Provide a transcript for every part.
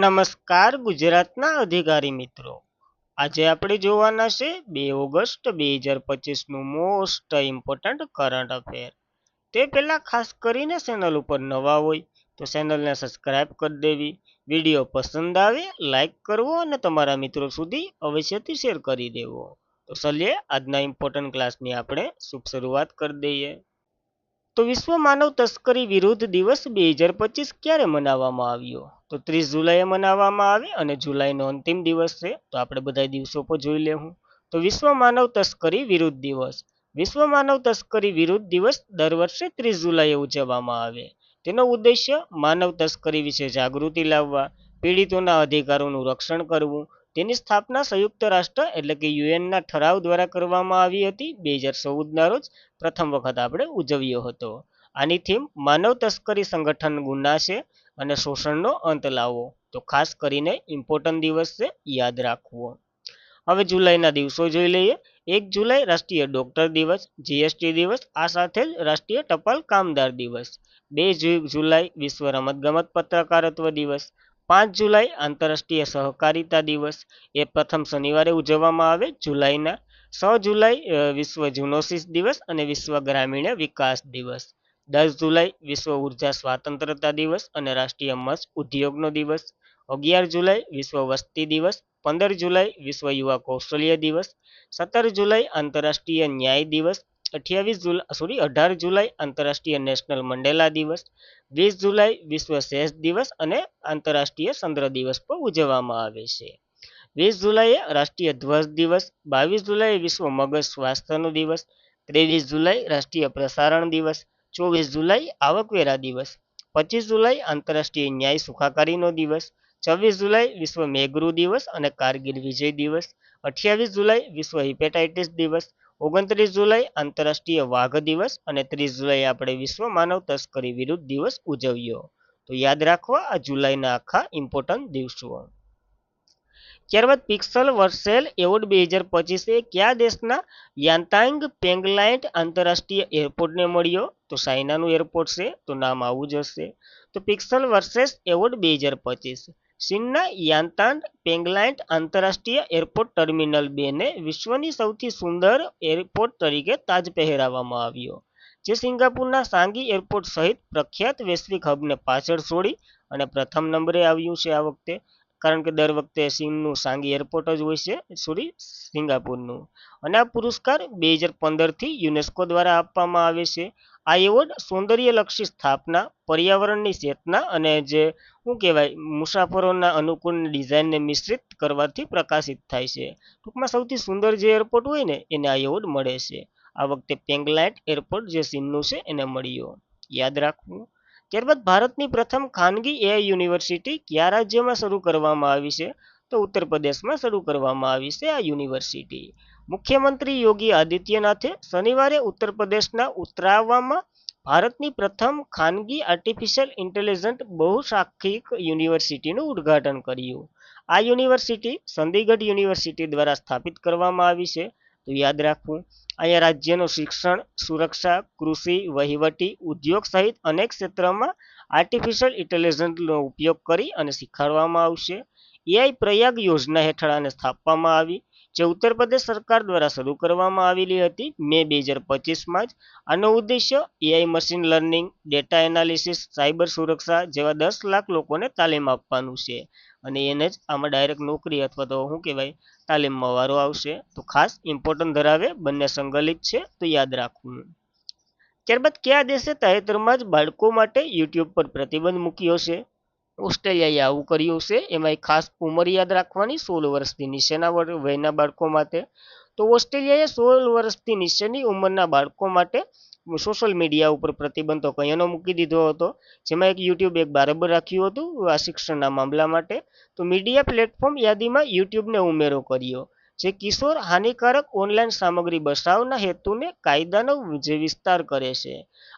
નમસ્કાર ગુજરાતના અધિકારી મિત્રો, આજે આપણે જોવાના છે 2 ઓગસ્ટ 2025નું મોસ્ટ ઇમ્પોર્ટન્ટ કરંટ અફેર. તે પહેલાં ખાસ કરીને ચેનલ ઉપર નવા હોય તો ચેનલને સબસ્ક્રાઇબ કરી દેવી, વિડીયો પસંદ આવે લાઈક કરવો અને તમારા મિત્રો સુધી અવશ્યથી શેર કરી દેવો. તો ચલીએ આજના ઇમ્પોર્ટન્ટ ક્લાસની આપણે શુભ શરૂઆત કરી દઈએ. તો વિશ્વ માનવ તસ્કરી વિરુદ્ધ દિવસ 2025 ક્યારે મનાવવામાં આવ્યો? તો 30 જુલાઈએ મનાવવામાં આવે અને જુલાઈનો અંતિમ દિવસ છે. તો આપણે બધા દિવસો પર જોઈ લેવું. તો વિશ્વ માનવ તસ્કરી વિરુદ્ધ દિવસ. વિશ્વ માનવ તસ્કરી વિરુદ્ધ દિવસ દર વર્ષે 30 જુલાઈએ ઉજવવામાં આવે. તેનો ઉદ્દેશ્ય માનવ તસ્કરી વિશે જાગૃતિ લાવવા, પીડિતોના અધિકારોનું રક્ષણ કરવું. તેની સ્થાપના સંયુક્ત રાષ્ટ્ર એટલે કે યુએનના ઠરાવ દ્વારા કરવામાં આવી હતી. 2014ના રોજ પ્રથમ વખત આપણે ઉજવ્યો હતો. આની થીમ માનવ તસ્કરી સંગઠન ગુના છે અને શોષણનો અંત લાવો. તો ખાસ કરીને ઇમ્પોર્ટન્ટ દિવસ છે, યાદ રાખવો. હવે જુલાઈના દિવસો જોઈ લઈએ. 1 જુલાઈ રાષ્ટ્રીય ડોક્ટર દિવસ, જીએસટી દિવસ, આ સાથે જ રાષ્ટ્રીય ટપાલ કામદાર દિવસ. 2 જુલાઈ વિશ્વ રમતગમત પત્રકારત્વ દિવસ. 5 જુલાઈ આંતરરાષ્ટ્રીય સહકારિતા દિવસ, એ પ્રથમ શનિવારે ઉજવવામાં આવે જુલાઈના. 6 જુલાઈ વિશ્વ જુનોસિસ દિવસ અને વિશ્વ ગ્રામીણ વિકાસ દિવસ. 10 જુલાઈ વિશ્વ ઉર્જા સ્વાતંત્રતા દિવસ અને રાષ્ટ્રીય મત્સ્ય ઉદ્યોગનો દિવસ. 11 જુલાઈ વિશ્વ વસ્તી દિવસ. 15 જુલાઈ વિશ્વ યુવા કૌશલ્ય દિવસ. 17 જુલાઈ આંતરરાષ્ટ્રીય ન્યાય દિવસ. 18 જુલાઈ આંતરરાષ્ટ્રીય નેશનલ મંડેલા દિવસ. 20 જુલાઈ વિશ્વ સેસ દિવસ અને આંતરરાષ્ટ્રીય ચંદ્ર દિવસ પર ઉજવવામાં આવે છે. 20 જુલાઈએ રાષ્ટ્રીય ધ્વજ દિવસ. 22 જુલાઈ વિશ્વ મગજ સ્વાસ્થ્યનો દિવસ. 23 જુલાઈ રાષ્ટ્રીય પ્રસારણ દિવસ. 24 જુલાઈ આવકવેરા દિવસ. 25 જુલાઈ આંતરરાષ્ટ્રીય ન્યાય સુખાકારીનો દિવસ. 26 જુલાઈ વિશ્વ મેઘરુ દિવસ અને કારગિલ વિજય દિવસ. 28 જુલાઈ વિશ્વ હિપેટાઇટિસ દિવસ. 29 જુલાઈ આંતરરાષ્ટ્રીય વાઘ દિવસ અને 30 જુલાઈ આપણે વિશ્વ માનવ તસ્કરી વિરુદ્ધ દિવસ ઉજવ્યો. તો યાદ રાખવા આ જુલાઈના આખા ઇમ્પોર્ટન્ટ દિવસો. ત્યારબાદ પિક્સલ વર્સેલ એવોર્ડ 2025 કયા દેશના યાન્તાંગ પેંગલાઇન્ટ આંતરરાષ્ટ્રીય એરપોર્ટને મળ્યો? તો ચાઇનાનું એરપોર્ટ છે, તો નામ આવું જ હશે. તો પિક્સલ વર્સેસ એવોર્ડ 2025 ચીનના યાન્તાંગ પેંગલાઇન્ટ આંતરરાષ્ટ્રીય એરપોર્ટ ટર્મિનલ 2 ને વિશ્વની સૌથી સુંદર એરપોર્ટ તરીકે તાજ પહેરાવવામાં આવ્યો, જે સિંગાપુરના સાંગી એરપોર્ટ સહિત પ્રખ્યાત વૈશ્વિક હબને પાછળ છોડી અને પ્રથમ નંબરે આવ્યું છે આ વખતે. કારણ કે દર વખતે ચીનનું સાંગી એરપોર્ટ જ હોય છે, સિંગાપુરનું. અને આ પુરસ્કાર 2015થી યુનેસ્કો દ્વારા આપવામાં આવે છે. આ એવોર્ડ સૌંદર્યલક્ષી સ્થાપના, પર્યાવરણની ચેતના અને જે શું કહેવાય મુસાફરોના અનુકૂળ ડિઝાઇનને મિશ્રિત કરવાથી પ્રકાશિત થાય છે. ટૂંકમાં સૌથી સુંદર જે એરપોર્ટ હોય ને એને આ એવોર્ડ મળે છે. આ વખતે પેંગલાઇટ એરપોર્ટ જે ચીનનું છે એને મળ્યો, યાદ રાખવું. ત્યારબાદ ભારતની પ્રથમ ખાનગી એઆઈ યુનિવર્સિટી કયા રાજ્યમાં શરૂ કરવામાં આવી છે? તો ઉત્તર પ્રદેશમાં શરૂ કરવામાં આવી છે આ યુનિવર્સિટી. મુખ્યમંત્રી યોગી આદિત્યનાથે શનિવારે ઉત્તર પ્રદેશના ઉત્તરાવામાં ભારતની પ્રથમ ખાનગી આર્ટિફિશિયલ ઇન્ટેલિજન્ટ બહુશાખિક યુનિવર્સિટીનું ઉદ્ઘાટન કર્યું. આ યુનિવર્સિટી ચંદીગઢ યુનિવર્સિટી દ્વારા સ્થાપિત કરવામાં આવી છે, તો યાદ રાખવું. અહીંયા રાજ્યનું શિક્ષણ, સુરક્ષા, કૃષિ, વહીવટી, ઉદ્યોગ સહિત અનેક ક્ષેત્રમાં આર્ટિફિશિયલ ઇન્ટેલિજન્સનો ઉપયોગ કરી અને શીખવાડવામાં આવશે. એઆઈ પ્રયાગ યોજના હેઠળ આને સ્થાપવામાં આવી, જે ઉત્તર પ્રદેશ સરકાર દ્વારા શરૂ કરવામાં આવેલી હતી મે 2025માં જ. આનો ઉદ્દેશ્ય AI, machine learning, data analysis, cyber સુરક્ષા જેવા 10 લાખ લોકોને તાલીમ આપવાનું છે અને એને જ આમાં ડાયરેક્ટ નોકરી અથવા તો શું કહેવાય તાલીમમાં વારો આવશે. તો ખાસ ઇમ્પોર્ટન્ટ ધરાવે, બંને સંકલિત છે, તો યાદ રાખવું. ત્યારબાદ કયા દેશે તાજેતરમાં જ બાળકો માટે યુટ્યુબ પર પ્રતિબંધ મૂક્યો છે? ઓસ્ટ્રેલિયાએ આવું કર્યું છે. એમાં ખાસ ઉંમર યાદ રાખવાની, 16 વર્ષથી નીચેના વયના બાળકો માટે. તો ઓસ્ટ્રેલિયાએ 16 વર્ષથી નીચેની ઉંમરના બાળકો માટે સોશિયલ મીડિયા ઉપર પ્રતિબંધ તો કયાનો મૂકી દીધો હતો, જેમાં એક યુટ્યુબ એક બરાબર રાખ્યું હતું આ શિક્ષણના મામલા માટે. તો મીડિયા પ્લેટફોર્મ યાદીમાં યુટ્યુબને ઉમેરો કર્યો, જે કિશોર હાનિકારક ઓનલાઈન સામગ્રી બચાવના હેતુને કાયદાનો જે વિસ્તાર કરે છે.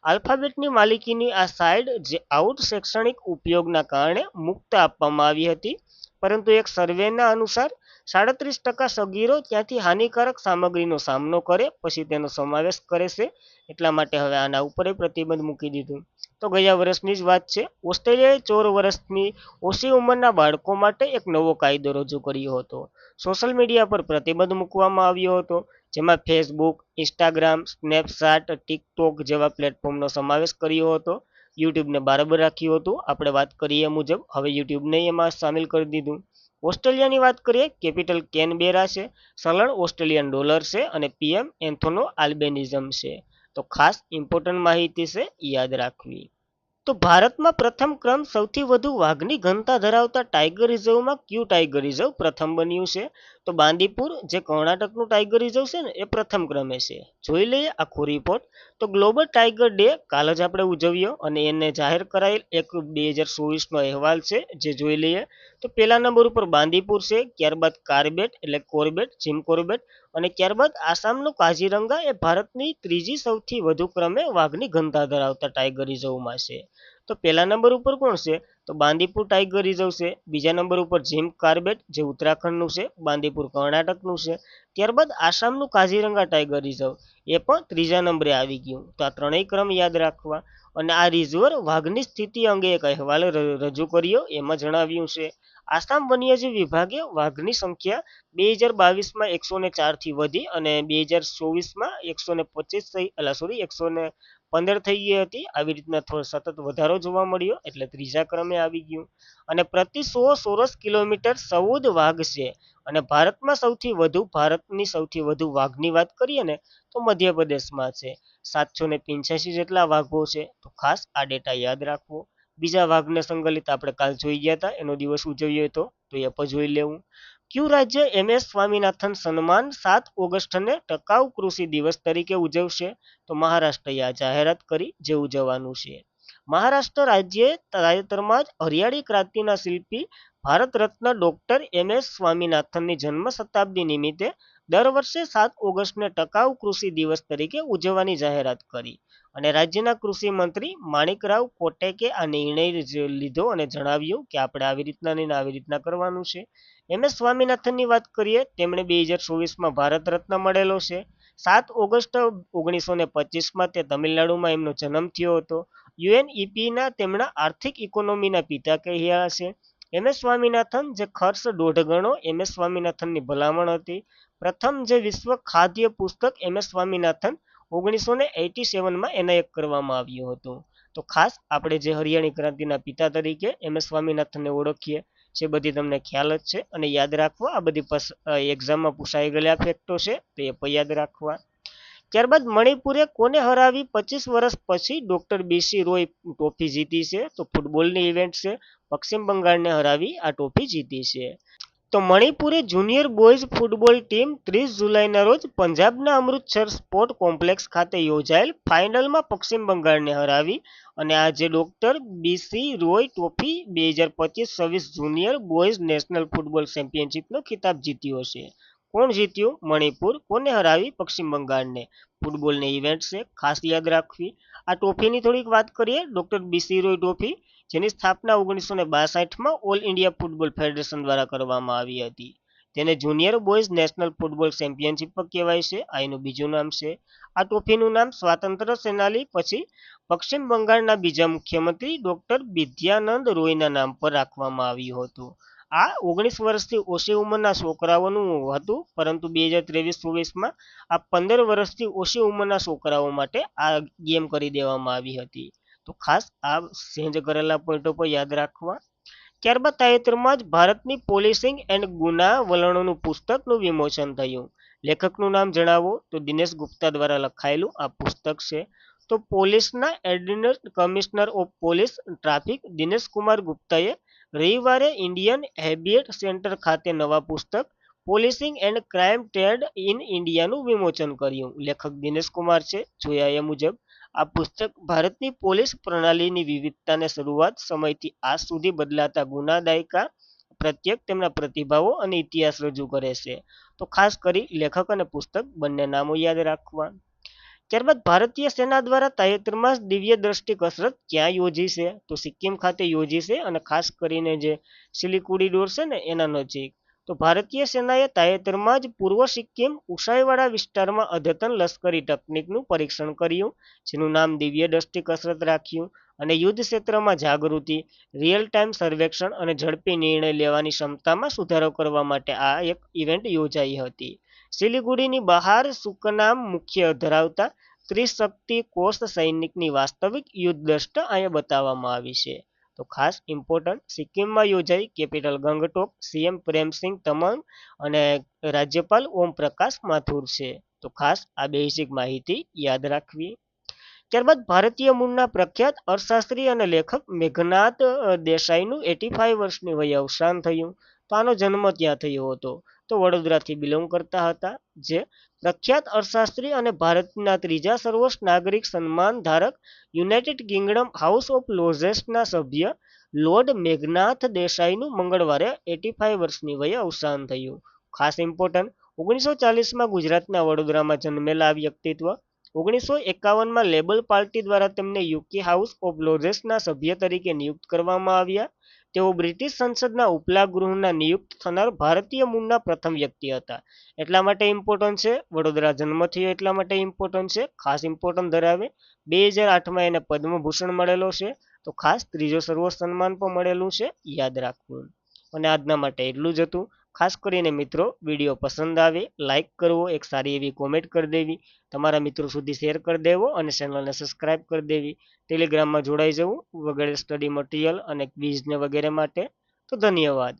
આલ્ફાબેટની માલિકીની આ સાઇટ જે આઉટ શૈક્ષણિક ઉપયોગના કારણે મુક્ત આપવામાં આવી હતી, પરંતુ એક સર્વેના અનુસાર 37% સગીરો ત્યાંથી હાનિકારક સામગ્રીનો સામનો કરે પછી તેનો સમાવેશ કરે છે, એટલા માટે હવે આના ઉપર પ્રતિબંધ મૂકી દીધું. તો ગયા વર્ષની જ વાત છે. ઓસ્ટ્રેલિયાએ 14 વર્ષની ઓછી ઉંમરના બાળકો માટે એક નવો કાયદો રજૂ કર્યો હતો. સોશિયલ મીડિયા પર પ્રતિબંધ મૂકવામાં આવ્યો હતો, જેમાં ફેસબુક, ઇન્સ્ટાગ્રામ, સ્નેપચેટ, ટિકટોક જેવા પ્લેટફોર્મનો સમાવેશ કર્યો હતો. યુટ્યુબને બરાબર રાખ્યું હતું. આપણે વાત કરીએ મુજબ હવે યુટ્યુબને એમાં સામેલ કરી દીધું. ઓસ્ટ્રેલિયાની વાત કરીએ, કેપિટલ કેનબેરા છે, ચલણ ઓસ્ટ્રેલિયન ડોલર છે અને પીએમ એન્થોનો આલ્બેનિઝમ છે. તો ખાસ ઇમ્પોર્ટન્ટ માહિતી છે, યાદ રાખવી. તો ભારતમાં પ્રથમ ક્રમ સૌથી વધુ વાઘની ઘનતા ધરાવતા ટાઈગર રિઝર્વમાં કયું ટાઈગર રિઝર્વ પ્રથમ બન્યું છે? તો બાંદીપુર, જે કર્ણાટકનું ટાઈગર રિઝર્વ છે ને, એ પ્રથમ ક્રમે છે. જોઈ લઈએ આખો રિપોર્ટ. તો ગ્લોબલ ટાઈગર ડે કાલ જ આપણે ઉજવ્યો અને એને જાહેર કરાયેલ એક 2024નો અહેવાલ છે, જે જોઈ લઈએ. તો પહેલા નંબર ઉપર બાંદીપુર છે, ત્યારબાદ કાર્બેટ એટલે કોર્બેટ, જીમ કોર્બેટ, અને ત્યારબાદ આસામનું કાઝીરંગા એ ભારતની ત્રીજી સૌથી વધુ ક્રમે વાઘની ઘનતા ધરાવતા ટાઈગર રિઝર્વમાં છે. તો પહેલા નંબર ઉપર કોણ છે? તો બાંદીપુર ટાઈગર રિઝર્વ છે. બીજા નંબર ઉપર જીમ કાર્બેટ, જે ઉત્તરાખંડનું છે. બાંદીપુર કર્ણાટકનું છે. ત્યારબાદ આસામનું કાઝીરંગા ટાઈગર રિઝર્વ એ પણ ત્રીજા નંબરે આવી ગયું. તો આ ત્રણેય ક્રમ યાદ રાખવા. અને આ રિઝર્વ વાઘની સ્થિતિ અંગે એક અહેવાલ રજૂ કર્યો. એમાં જણાવ્યું છે, આસામ વન્યજીવ વિભાગે વાઘની સંખ્યા 2022માં 104 થી વધી અને 2024માં 115 થઈ ગઈ હતી. આવી રીતના થોડો સતત વધારો જોવા મળ્યો, એટલે ત્રીજા ક્રમે આવી ગયું. અને પ્રતિ 100 ચોરસ કિલોમીટર 14 વાઘ છે. અને ભારતની સૌથી વધુ વાઘની વાત કરીએ ને, તો મધ્યપ્રદેશમાં છે. 785 જેટલા વાઘો છે. તો ખાસ આ ડેટા યાદ રાખવો. બીજા વાઘને સંકલિત આપણે કાલ જોઈ ગયા હતા, એનો દિવસ ઉજવ્યો હતો, તો એ પણ જોઈ લેવું. કયું રાજ્ય MS સ્વામીનાથન સન્માન 7 ઓગસ્ટને ટકાઉ કૃષિ દિવસ તરીકે ઉજવશે? તો મહારાષ્ટ્રએ આ જાહેરાત કરી, જે ઉજવવાનું છે. મહારાષ્ટ્ર રાજ્યએ તાજેતરમાં જ હરિયાળી ક્રાંતિના શિલ્પી ભારત રત્ન ડોક્ટર MS સ્વામીનાથનની જન્મ શતાબ્દી નિમિત્તે દર વર્ષે 7 ઓગસ્ટને ટકાઉ કૃષિ દિવસ તરીકે ઉજવવાની જાહેરાત કરી. અને રાજ્યના કૃષિ મંત્રી માણિકરાવ કોટેકે આ નિર્ણય લીધો અને જણાવ્યું કે આપણે આવી રીતના કરવાનું છે. MS સ્વામીનાથનની વાત કરીએ, તેમણે 2024માં ભારત રત્ન મળેલો છે. 7 ઓગસ્ટ 1925માં તે તમિલનાડુમાં એમનો જન્મ થયો હતો. UNEPના તેમના આર્થિક ઇકોનોમીના પિતા કહ્યા છે. MS સ્વામીનાથન, જે ખર્ચ 1.5 ગણો MS સ્વામીનાથનની ભલામણ હતી. પ્રથમ જે વિશ્વ ખાદ્ય પુસ્તક MS સ્વામીનાથન 1987માં એનાયત કરવામાં આવ્યું હતું. તો ખાસ આપણે જે હરિયાળી ક્રાંતિના પિતા તરીકે MS સ્વામીનાથનને ઓળખીએ, જે બધી તમને ખ્યાલ જ છે અને યાદ રાખવા. આ બધી એક્ઝામમાં પૂછાઈ ગયેલા ફેક્ટો છે, તો એ પણ યાદ રાખવા. ત્યારબાદ મણિપુરે કોને હરાવી 25 વર્ષ પછી ડોક્ટર BC રોય ટ્રોફી જીતી છે? તો ફૂટબોલની ઇવેન્ટ છે. પશ્ચિમ બંગાળને હરાવી આ ટ્રોફી જીતી છે. તો મણિપુરે જુનિયર બોયઝ ફૂટબોલ ટીમ 30 જુલાઈના રોજ પંજાબના અમૃતસર સ્પોર્ટ કોમ્પ્લેક્સ ખાતે યોજાયેલ ફાઇનલમાં પશ્ચિમ બંગાળને હરાવી અને આ જે doctor BC Roy trophy 2025-26 junior boys national football ચેમ્પિયનશિપનો ખિતાબ જીત્યો છે. કોણ જીત્યું? મણિપુર. કોને હરાવી? પશ્ચિમ બંગાળને. ફૂટબોલની ઇવેન્ટ છે, ખાસ યાદ રાખવી. આ ટ્રોફીની થોડીક વાત કરીએ. ડોક્ટર BC રોય ટ્રોફી, જેની સ્થાપના 1962માં ઓલ ઇન્ડિયા ફૂટબોલ ફેડરેશન દ્વારા કરવામાં આવી હતી. તેને junior boys national football championship પણ કહેવાય છે. આ એનું બીજું નામ છે. આ ટ્રોફીનું નામ સ્વાતંત્ર્ય સેનાની પછી પશ્ચિમ બંગાળના બીજા મુખ્યમંત્રી ડોક્ટર વિદ્યાનંદ રોયના નામ પર રાખવામાં આવ્યું હતું. આ 19 વર્ષથી ઓછી ઉંમરના છોકરાઓનું હતું, પરંતુ 2023-24માં આ 15 વર્ષથી ઓછી ઉંમરના છોકરાઓ માટે આ ગેમ કરી દેવામાં આવી હતી. તો ખાસ આ ચેન્જ કરેલા પોઈન્ટો પર યાદ રાખવા. ત્યારબાદ તાજેતરમાં જ ભારતની પોલીસિંગ એન્ડ ગુના વલણોનું પુસ્તકનું વિમોચન થયું. લેખકનું નામ જણાવો? તો દિનેશ ગુપ્તા દ્વારા લખાયેલું આ પુસ્તક છે. તો પોલીસના additional commissioner of police traffic Dinesh Kumar ગુપ્તાએ રવિવારે ઇન્ડિયન હેબિયેટ સેન્ટર ખાતે નવા પુસ્તક policing and crime trend in ઇન્ડિયાનું વિમોચન કર્યું. લેખક દિનેશ કુમાર છે. જોયા એ મુજબ આ પુસ્તક ભારતની પોલીસ પ્રણાલીની વિવિધતાને શરૂઆત સમયથી આજ સુધી બદલાતા ગુના દાયકા પ્રત્યેક તેમના પ્રતિભાવો અને ઇતિહાસ રજૂ કરે છે. તો ખાસ કરી લેખક અને પુસ્તક બંને નામો યાદ રાખવા. ત્યારબાદ ભારતીય સેના દ્વારા તાજેતરમાં જ દિવ્ય દ્રષ્ટિ કસરત ક્યાં યોજી છે? તો સિક્કિમ ખાતે યોજી છે અને ખાસ કરીને જે સિલિગુડી ડોર છે ને એના નજીક. તો ભારતીય સેનાએ તાજેતરમાં જ પૂર્વ સિક્કિમ ઉસાઈવાડા વિસ્તારમાં અદ્યતન લશ્કરી તકનીકનું પરીક્ષણ કર્યું, જેનું નામ દિવ્ય દ્રષ્ટિ કસરત રાખ્યું, અને યુદ્ધ ક્ષેત્રમાં જાગૃતિ, રિયલ ટાઈમ સર્વેક્ષણ અને ઝડપી નિર્ણય લેવાની ક્ષમતામાં સુધારો કરવા માટે આ એક ઇવેન્ટ યોજાઈ હતી. સિલિગુડીની બહાર સુકનામ મુખ્ય ધરાવતા ત્રિશક્તિ કોષ સૈનિકની વાસ્તવિક યુદ્ધ દ્રષ્ટ અહીંયા બતાવવામાં આવી છે. તો ખાસ ઇમ્પોર્ટન્ટ, સિક્કિમમાં યોજાઈ, કેપિટલ ગંગટોક, સીએમ પ્રેમસિંહ તમંગ અને રાજ્યપાલ ઓમ પ્રકાશ માથુર છે. તો ખાસ આ બેઝિક માહિતી યાદ રાખવી. ત્યારબાદ ભારતીય મૂળના પ્રખ્યાત અર્થશાસ્ત્રી અને લેખક મેઘનાદ દેસાઈનું 85 વર્ષની વયે અવસાન થયું. તો આનો જન્મ ત્યાં થયો હતો. તો વડોદરાથી બિલોંગ કરતા હતા, જે પ્રખ્યાત અર્થશાસ્ત્રી અને ભારતના ત્રીજા સર્વોચ્ચ નાગરિક સન્માન ધારક યુનાઇટેડ કિંગડમ હાઉસ ઓફ લોર્ડ્સના સભ્ય લોર્ડ મેઘનાથ દેસાઈનું મંગળવારે 85 વર્ષની વયે અવસાન થયું. ખાસ ઇમ્પોર્ટન્ટ, 1940માં ગુજરાતના વડોદરામાં જન્મેલા આ વ્યક્તિત્વ 1951માં લેબર પાર્ટી દ્વારા તેમને યુકે હાઉસ ઓફ લોર્ડ્સના સભ્ય તરીકે નિયુક્ત કરવામાં આવ્યા. તેઓ બ્રિટિશ સંસદના ઉપલા ગૃહના નિયુક્ત થનાર ભારતીય મૂળના પ્રથમ વ્યક્તિ હતા. એટલા માટે ઇમ્પોર્ટન્ટ છે. વડોદરા જન્મ થયો એટલા માટે ઇમ્પોર્ટન્ટ છે. ખાસ ઇમ્પોર્ટન્ટ ધરાવે. 2008માં એને પદ્મભૂષણ મળેલો છે. તો ખાસ ત્રીજો સર્વોચ્ચ સન્માન પણ મળેલું છે, યાદ રાખવું. અને આજના માટે એટલું જ હતું. ખાસ કરીને મિત્રો, વિડીયો પસંદ આવે લાઇક કરવો, એક સારી એવી કોમેન્ટ કરી દેવી, તમારા મિત્રો સુધી શેર કરી દેવો અને ચેનલને સબસ્ક્રાઇબ કરી દેવી. ટેલિગ્રામમાં જોડાઈ જવું વગેરે સ્ટડી મટીરિયલ અને ક્વિઝને વગેરે માટે. તો ધન્યવાદ.